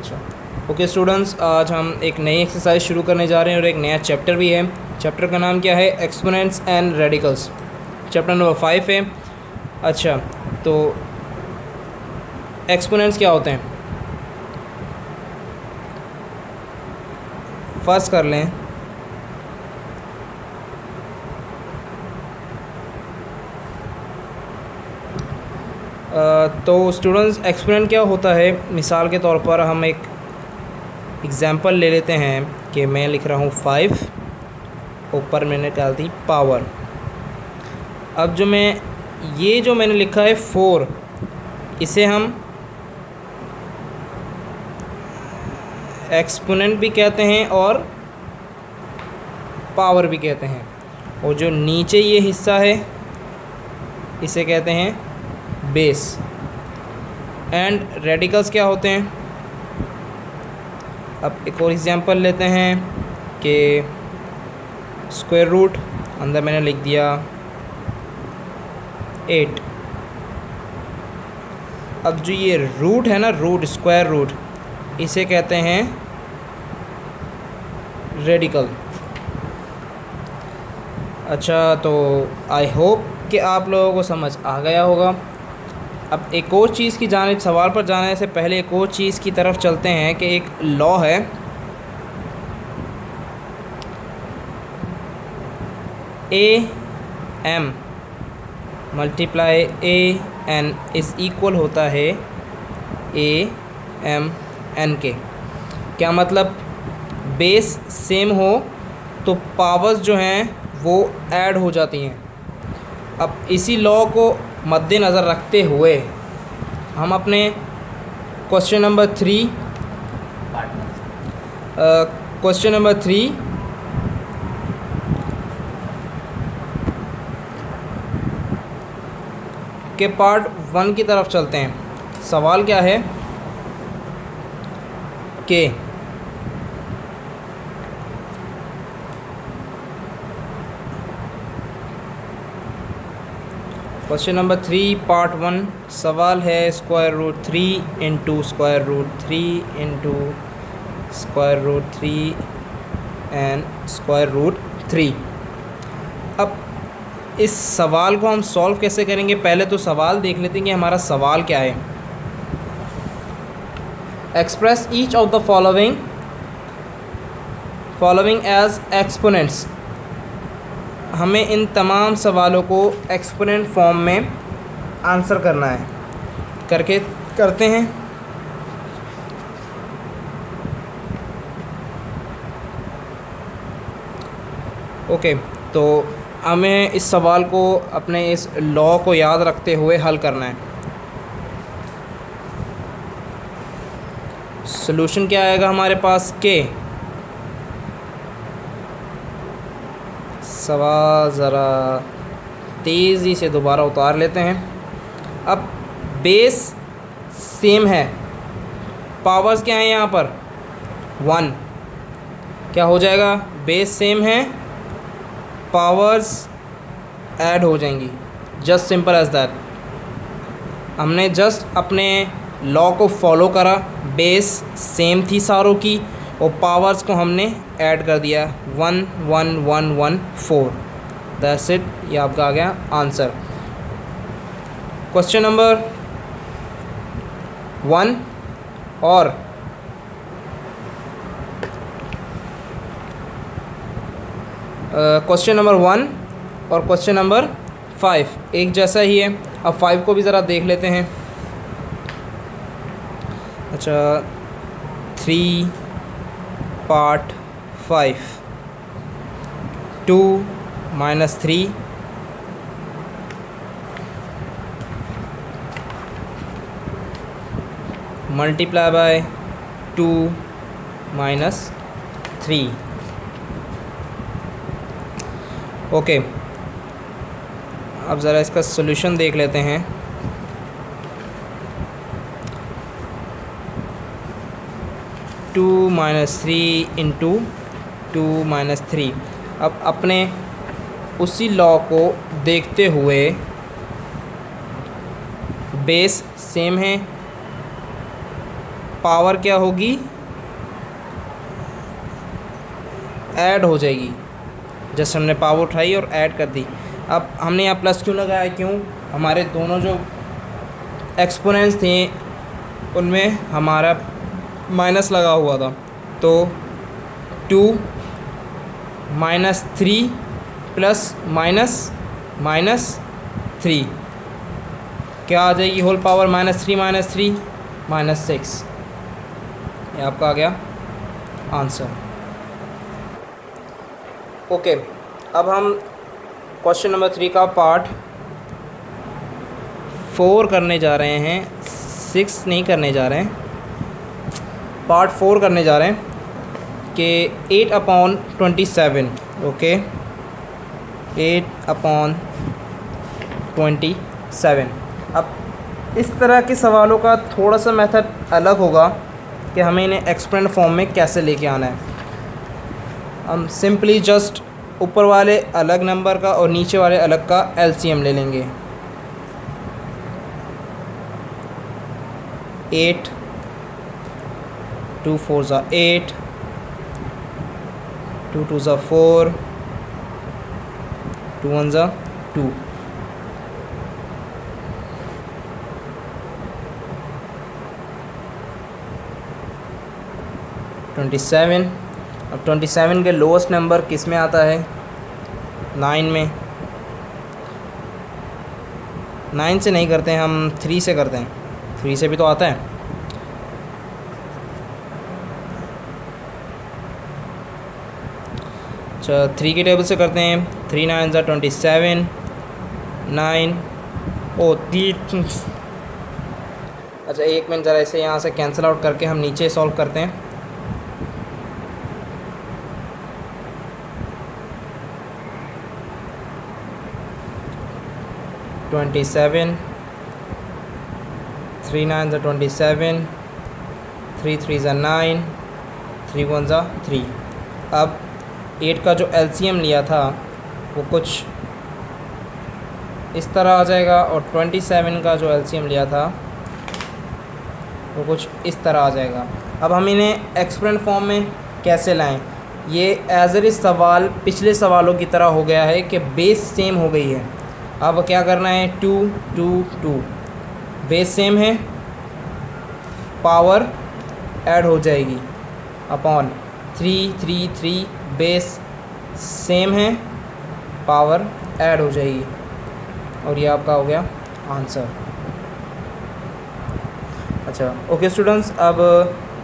अच्छा okay students, आज हम एक नई एक्सरसाइज शुरू करने जा रहे हैं और एक नया चैप्टर भी है। चैप्टर का नाम क्या है? Exponents and radicals. Chapter number 5 है। अच्छा, तो एक्सपोनेंट्स क्या होते हैं फर्स्ट कर लें। तो स्टूडेंट्स, एक्सपोनेंट क्या होता है? मिसाल के तौर पर हम एक एग्ज़ाम्पल ले लेते हैं कि मैं लिख रहा हूँ 5, ऊपर मैंने डाल दी पावर। अब जो मैंने लिखा है 4, इसे हम एक्सपोनेंट भी कहते हैं और पावर भी कहते हैं। और जो नीचे ये हिस्सा है इसे कहते हैं बेस। एंड रेडिकल्स क्या होते हैं? अब एक और एग्जांपल लेते हैं कि स्क्वायर रूट, अंदर मैंने लिख दिया 8। अब जो ये रूट है ना, रूट, स्क्वायर रूट, इसे कहते हैं रेडिकल। अच्छा, तो आई होप कि आप लोगों को समझ आ गया होगा। अब एक और चीज़ की जानिब, सवाल पर जाने से पहले एक और चीज़ की तरफ चलते हैं कि एक लॉ है, a m multiply a n is equal होता है ए एम एन के। क्या मतलब? बेस सेम हो तो पावर्स जो हैं वो ऐड हो जाती हैं। अब इसी लॉ को मद्देनज़र रखते हुए हम अपने क्वेश्चन नंबर 3 के पार्ट 1 की तरफ चलते हैं। सवाल क्या है कि क्वेश्चन नंबर 3 पार्ट 1 सवाल है square root 3 into square root 3 into square root 3 and square root 3। अब इस सवाल को हम सॉल्व कैसे करेंगे? पहले तो सवाल देख लेते हैं कि हमारा सवाल क्या है। Express each of the following as exponents. हमें इन तमाम सवालों को एक्सपोनेंट फॉर्म में आंसर करना है। करते हैं। ओके, तो हमें इस सवाल को अपने इस लॉ को याद रखते हुए हल करना है। सॉल्यूशन क्या आएगा हमारे पास? के सवाल ज़रा तेज़ी से दोबारा उतार लेते हैं। अब बेस सेम है, पावर्स क्या हैं यहाँ पर? 1। क्या हो जाएगा? बेस सेम है, पावर्स ऐड हो जाएंगी। Just simple as that. हमने जस्ट अपने लॉ को फॉलो करा, बेस सेम थी सारों की और पावर्स को हमने ऐड कर दिया। 1 1 1 1 4। दैट्स इट, ये आपका आ गया आंसर। क्वेश्चन नंबर 1 और क्वेश्चन नंबर 1 और क्वेश्चन नंबर 5 एक जैसा ही है। अब 5 को भी ज़रा देख लेते हैं। अच्छा, 3 part 5 2 minus 3 multiply by 2 minus 3। Okay, अब ज़रा इसका सॉल्यूशन देख लेते हैं। Two minus 3 into 2 minus 3। अब अपने उसी लॉ को देखते हुए बेस सेम है, पावर क्या होगी, ऐड हो जाएगी। जैसे हमने पावर उठाई और ऐड कर दी। अब हमने यहाँ प्लस क्यों लगाया, क्यों, हमारे दोनों जो एक्सपोनेंट्स थे उनमें हमारा माइनस लगा हुआ था। तो 2 -3 प्लस -3 क्या आ जाएगी, होल पावर -3 -6। ये आपका आ गया आंसर। ओके, अब हम क्वेश्चन नंबर 3 का पार्ट 4 करने जा रहे हैं, 6 नहीं करने जा रहे हैं, पार्ट 4 करने जा रहे हैं कि 8/27। ओके, 8/27। अब इस तरह के सवालों का थोड़ा सा मेथड अलग होगा कि हमें इन्हें एक्सपेंड फॉर्म में कैसे लेके आना है। हम सिंपली जस्ट ऊपर वाले अलग नंबर का और नीचे वाले अलग का एलसीएम ले लेंगे। 8 2 4 ज़ा 8, 2 2 ज़ा 4, 2 1 ज़ा 2। अब 27 के लोएस्ट नंबर किस में आता है, 9 में। 9 से नहीं करते हैं हम, 3 से करते हैं, 3 से भी तो आता है। अच्छा, 3 के टेबल से करते हैं। 3 9 ज़ा 27, 9 ओ 3। अच्छा, एक मिनट ज़रा इसे यहाँ से कैंसिल आउट करके हम नीचे सॉल्व करते हैं। ट्वेंटी 3 9 ज़ा 27, 3 3 ज़ा 9, 3 1 ज़ा 3। अब 8 का जो एलसीएम लिया था वो कुछ इस तरह आ जाएगा, और 27 का जो एलसीएम लिया था वो कुछ इस तरह आ जाएगा। अब हम इन्हें एक्सपेंड फॉर्म में कैसे लाएं, ये एज इट इज़ सवाल पिछले सवालों की तरह हो गया है कि बेस सेम हो गई है। अब क्या करना है, 2 2 2, बेस सेम है, पावर ऐड हो जाएगी अपॉन 3 3 3, बेस सेम है, पावर ऐड हो जाएगी, और ये आपका हो गया आंसर। अच्छा, ओके स्टूडेंट्स, अब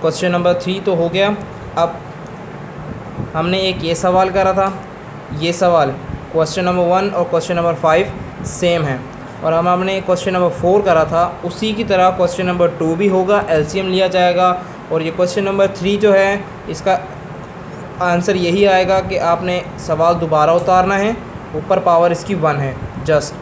क्वेश्चन नंबर 3 तो हो गया। अब हमने एक ये सवाल करा था, ये सवाल क्वेश्चन नंबर 1 और क्वेश्चन नंबर 5 सेम है, और हमने क्वेश्चन नंबर 4 करा था, उसी की तरह क्वेश्चन नंबर 2 भी होगा, एलसीएम लिया जाएगा। और ये क्वेश्चन नंबर 3 जो है इसका आंसर यही आएगा कि आपने सवाल दोबारा उतारना है, ऊपर पावर इसकी 1 है, जस्ट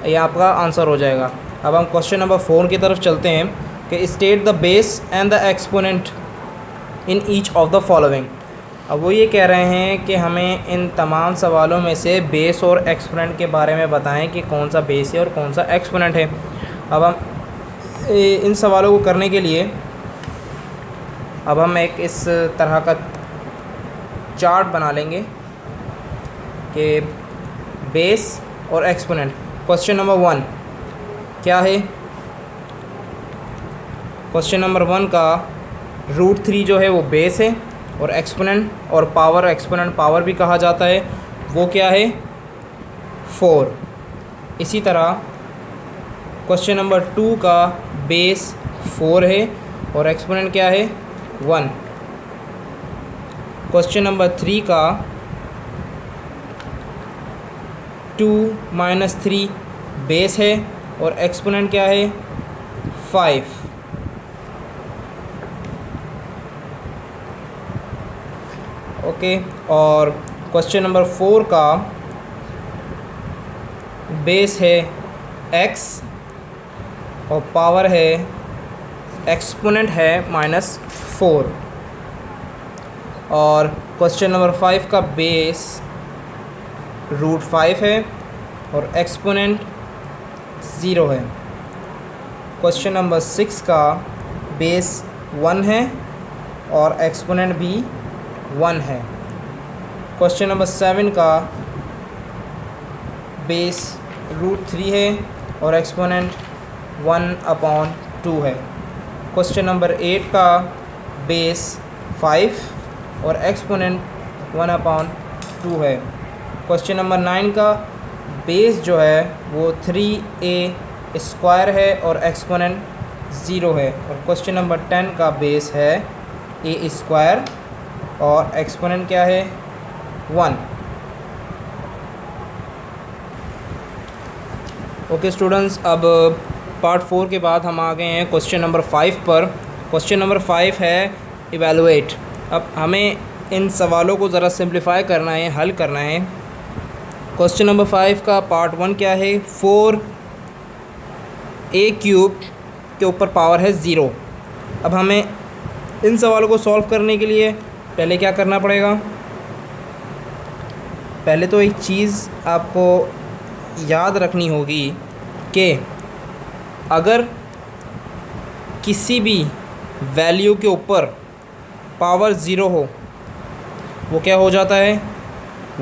ये आपका आंसर हो जाएगा। अब हम क्वेश्चन नंबर 4 की तरफ चलते हैं कि state the base and the exponent in each of the following. अब वो ये कह रहे हैं कि हमें इन तमाम सवालों में से बेस और एक्सपोनेंट के बारे में बताएं कि कौन सा बेस है और कौन सा एक्सपोनेंट है। अब हम इन सवालों को करने के लिए अब हम एक इस तरह का चार्ट बना लेंगे कि बेस और एक्सपोनेंट। क्वेश्चन नंबर 1 क्या है, क्वेश्चन नंबर 1 का √3 जो है वो बेस है, और एक्सपोनेंट और पावर, एक्सपोनेंट पावर भी कहा जाता है, वो क्या है 4। इसी तरह क्वेश्चन नंबर 2 का बेस 4 है और एक्सपोनेंट क्या है 1। क्वेश्चन नंबर 3 का 2 - 3 बेस है और एक्सपोनेंट क्या है 5। ओके, और क्वेश्चन नंबर 4 का बेस है x और पावर है, एक्सपोनेंट है -4। और क्वेश्चन नंबर 5 का बेस √5 है और एक्सपोनेंट 0 है। क्वेश्चन नंबर 6 का बेस 1 है और एक्सपोनेंट भी 1 है। क्वेश्चन नंबर 7 का बेस √3 है और एक्सपोनेंट 1/2 है। क्वेश्चन नंबर 8 का बेस 5 और एक्सपोनेंट 1/2 है। क्वेश्चन नंबर 9 का बेस जो है वो 3a² है और एक्सपोनेंट 0 है। और क्वेश्चन नंबर 10 का बेस है a² और एक्सपोनेंट क्या है 1। ओके स्टूडेंट्स, अब पार्ट 4 के बाद हम आ गए हैं क्वेश्चन नंबर 5 पर। क्वेश्चन नंबर 5 है इवैल्यूएट। अब हमें इन सवालों को ज़रा सिंप्लीफाई करना है, हल करना है। क्वेश्चन नंबर 5 का पार्ट 1 क्या है, 4a³ के ऊपर पावर है 0। अब हमें इन सवालों को सॉल्व करने के लिए पहले क्या करना पड़ेगा, पहले तो एक चीज़ आपको याद रखनी होगी कि अगर किसी भी वैल्यू के ऊपर पावर 0 हो वो क्या हो जाता है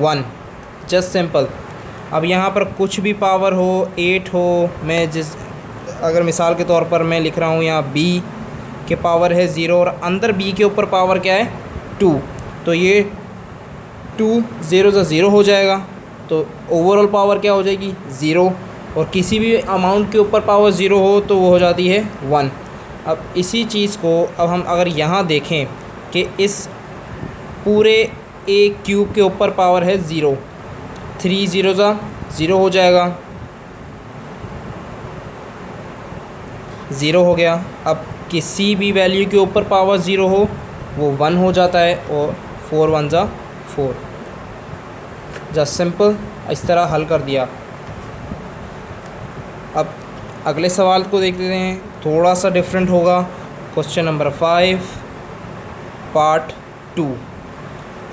1, जस्ट सिंपल। अब यहाँ पर कुछ भी पावर हो, 8 हो, मैं अगर मिसाल के तौर पर मैं लिख रहा हूँ यहाँ b के पावर है 0 और अंदर b के ऊपर पावर क्या है 2, तो ये 2 0 से 0 हो जाएगा, तो ओवरऑल पावर क्या हो जाएगी 0। और किसी भी अमाउंट के ऊपर पावर 0 हो तो वो हो जाती है 1। अब इसी चीज़ को अब हम अगर यहाँ देखें कि इस पूरे a³ के ऊपर पावर है 0, 3 0 सा 0 हो जाएगा, 0 हो गया। अब किसी भी वैल्यू के ऊपर पावर 0 हो वो 1 हो जाता है और 4 1 सा 4, जस्ट सिंपल। इस तरह हल कर दिया। अब अगले सवाल को देख लेते हैं, थोड़ा सा डिफरेंट होगा। क्वेश्चन नंबर 5 पार्ट 2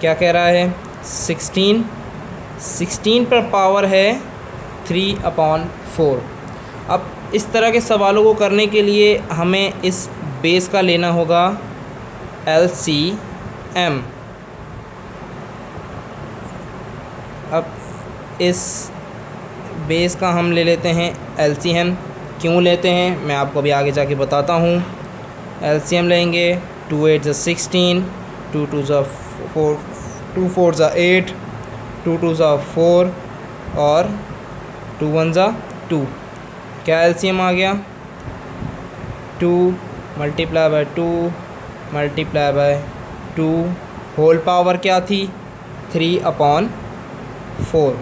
क्या कह रहा है, 16 पर पावर है 3/4। अब इस तरह के सवालों को करने के लिए हमें इस बेस का लेना होगा LCM। अब इस बेस का हम ले लेते हैं LCM। क्यों लेते हैं मैं आपको अभी आगे जाके बताता हूँ। LCM लेंगे, 2 8 ज़ा 16, 2 2 ज़ा 4, 2 4 ज़ा 8, 2 2 ज़ा 4 और 2 1 ज़ा 2। क्या LCM आ गया 2 multiply by 2 multiply by 2 whole power क्या थी 3/4।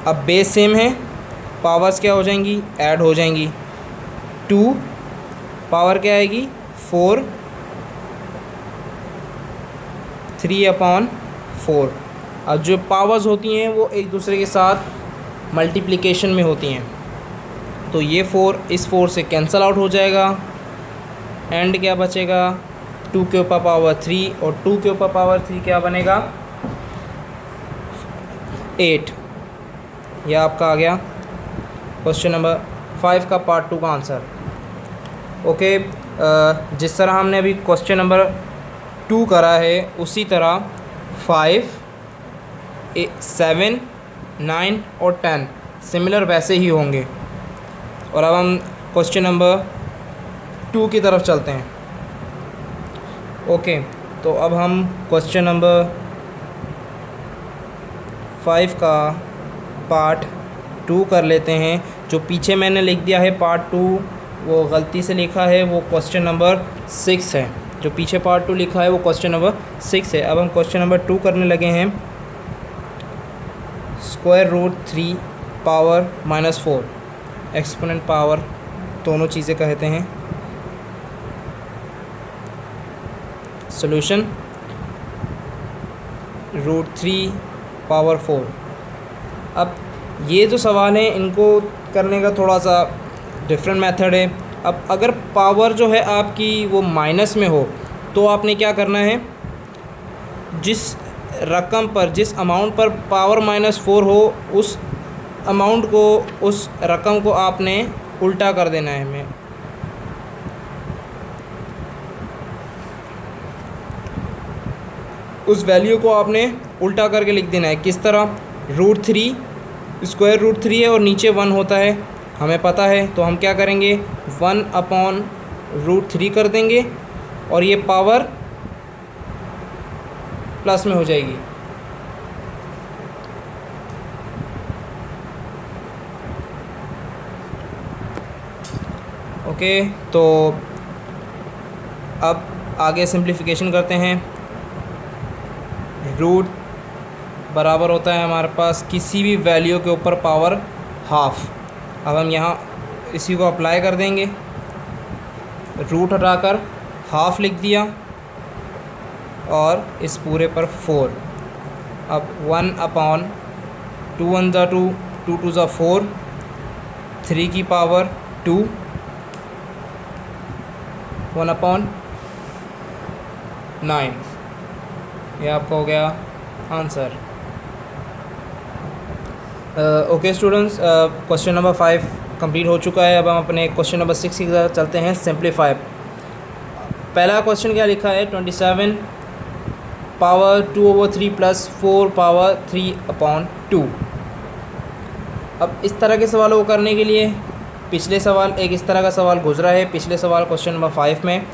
अब बेस सेम है, पावर्स क्या हो जाएंगी ऐड हो जाएंगी। 2 पावर क्या आएगी 4, 3/4। अब जो पावर्स होती हैं वो एक दूसरे के साथ मल्टीप्लिकेशन में होती हैं, तो ये 4 इस 4 से कैंसिल आउट हो जाएगा। एंड क्या बचेगा 2 के ऊपर पावर 3 और 2 के ऊपर पावर 3 क्या बनेगा 8। यह आपका आ गया क्वेश्चन नंबर 5 का पार्ट 2 का आंसर। ओके, जिस तरह हमने अभी क्वेश्चन नंबर 2 करा है उसी तरह 5, 7, 9 और 10 सिमिलर वैसे ही होंगे। और अब हम क्वेश्चन नंबर 2 की तरफ चलते हैं। ओके, तो अब हम क्वेश्चन नंबर 5 का पार्ट 2 कर लेते हैं। जो पीछे मैंने लिख दिया है पार्ट 2 वो गलती से लिखा है, वो क्वेश्चन नंबर 6 है। जो पीछे पार्ट 2 लिखा है वो क्वेश्चन नंबर 6 है। अब हम क्वेश्चन नंबर 2 करने लगे हैं। √3 पावर -4 एक्सपोनेंट पावर दोनों चीज़ें कहते हैं। Solution √3 power 4। अब ये जो सवाल हैं इनको करने का थोड़ा सा डिफरेंट मेथड है। अब अगर पावर जो है आपकी वो माइनस में हो तो आपने क्या करना है, जिस रकम पर जिस अमाउंट पर पावर -4 हो उस अमाउंट को उस रकम को आपने उल्टा कर देना है। उस वैल्यू को आपने उल्टा करके लिख देना है। किस तरह? √3 स्क्वायर √3 है और नीचे 1 होता है, हमें पता है, तो हम क्या करेंगे 1/√3 कर देंगे और ये पावर प्लस में हो जाएगी। ओके, तो अब आगे सिंप्लीफिकेशन करते हैं। रूट बराबर होता है हमारे पास किसी भी वैल्यू के ऊपर पावर हाफ। अब हम यहाँ इसी को अप्लाई कर देंगे, रूट हटाकर हाफ लिख दिया और इस पूरे पर 4। अब 1/2 1 ज़ा 2 2 2 ज़ा 4, 3 की पावर 2, 1/9। ये आपका हो गया answer. Okay students, question number 5 complete हो चुका है। अब हम अपने क्वेश्चन नंबर 6 की तरफ चलते हैं, सिंप्लीफाई। पहला क्वेश्चन क्या लिखा है? 27 पावर 2/3 प्लस 4 पावर 3/2। अब इस तरह के सवालों को करने के लिए पिछले सवाल एक इस तरह का सवाल गुजरा है। पिछले सवाल क्वेश्चन नंबर 5 में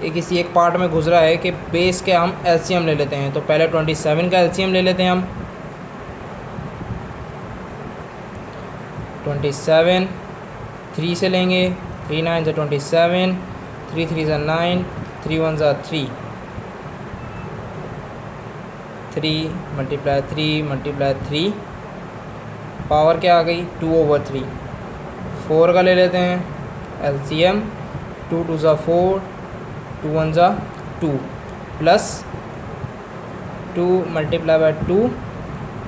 किसी एक पार्ट में गुजरा है कि बेस के हम एलसीएम ले लेते हैं। तो पहले 27 का एलसीएम ले लेते हैं हम। 27 3 से लेंगे, 3 9 ज़ा 27, 3 3 ज़ा 9, 3 1 ज़ा 3, 3 × 3 पावर क्या आ गई? 2/3। 4 का ले लेते हैं एलसीएम, 2 2 ज़ा 4, 2 1 ज़ा 2 प्लस 2 × 2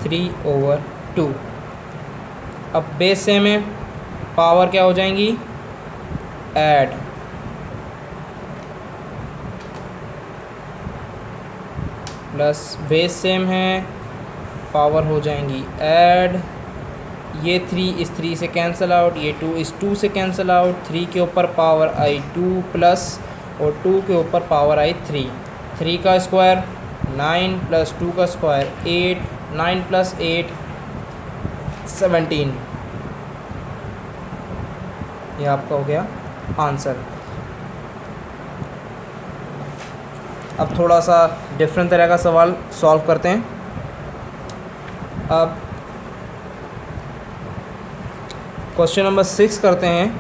3/2। अब बेस सेम है, पावर क्या हो जाएंगी? ऐड, प्लस बेस सेम है, पावर हो जाएंगी ऐड। ये 3 इस 3 से कैंसिल आउट, ये 2 इस 2 से कैंसिल आउट, 3 के ऊपर पावर आई 2 प्लस और 2 के ऊपर पावर आई 3। 3 का स्क्वायर 9 प्लस 2 का स्क्वायर 8, 9 + 8 17। ये आपका हो गया आंसर। अब थोड़ा सा डिफरेंट तरह का सवाल सॉल्व करते हैं। अब क्वेश्चन नंबर 6 करते हैं।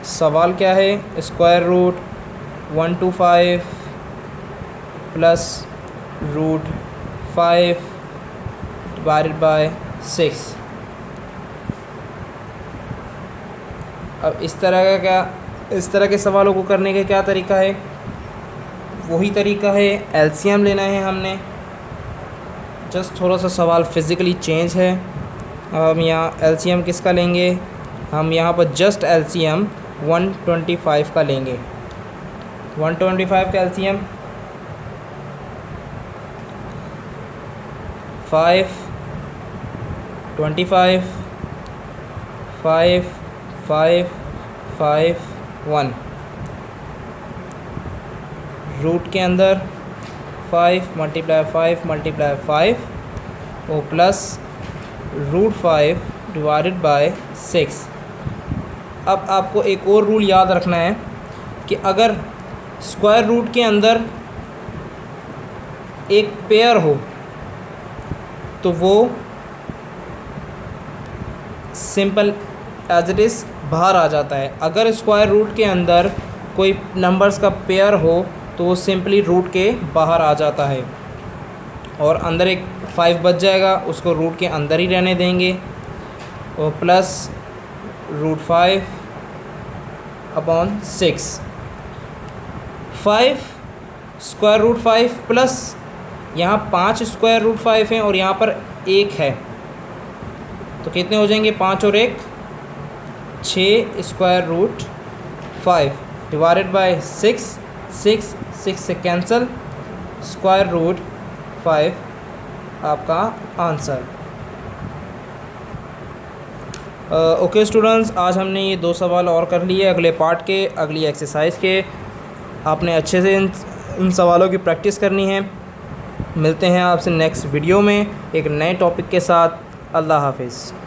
सवाल क्या है? √125 प्लस √5 / 6। अब इस तरह के सवालों को करने का क्या तरीका है? वही तरीका है, एलसीएम लेना है हमने। जस्ट थोड़ा सा सवाल फिज़िकली चेंज है। अब हम यहाँ एलसीएम किसका लेंगे? हम यहाँ पर जस्ट एलसीएम 125 का लेंगे। 125 का एलसीएम 5 25 5 5 5 1। रूट के अंदर 5 × 5 × 5 और प्लस √5 / 6। अब आपको एक और रूल याद रखना है कि अगर स्क्वायर रूट के अंदर एक पेयर हो तो वो सिंपल एज इट इज़ बाहर आ जाता है। अगर स्क्वायर रूट के अंदर कोई नंबर्स का पेयर हो तो वो सिंपली रूट के बाहर आ जाता है और अंदर एक 5 बच जाएगा, उसको रूट के अंदर ही रहने देंगे और प्लस √5 / 6। 5 स्क्वायर √5 प्लस यहाँ 5 स्क्वायर √5 हैं और यहाँ पर 1 है, तो कितने हो जाएंगे? 5 और 1 6 स्क्वायर √5 / 6। 6 से कैंसिल, स्क्वायर √5 आपका आंसर। ओके स्टूडेंट्स, आज हमने ये 2 सवाल और कर लिए। अगले पार्ट के, अगली एक्सरसाइज के आपने अच्छे से इन सवालों की प्रैक्टिस करनी है। मिलते हैं आपसे नेक्स्ट वीडियो में एक नए टॉपिक के साथ। अल्लाह हाफिज़।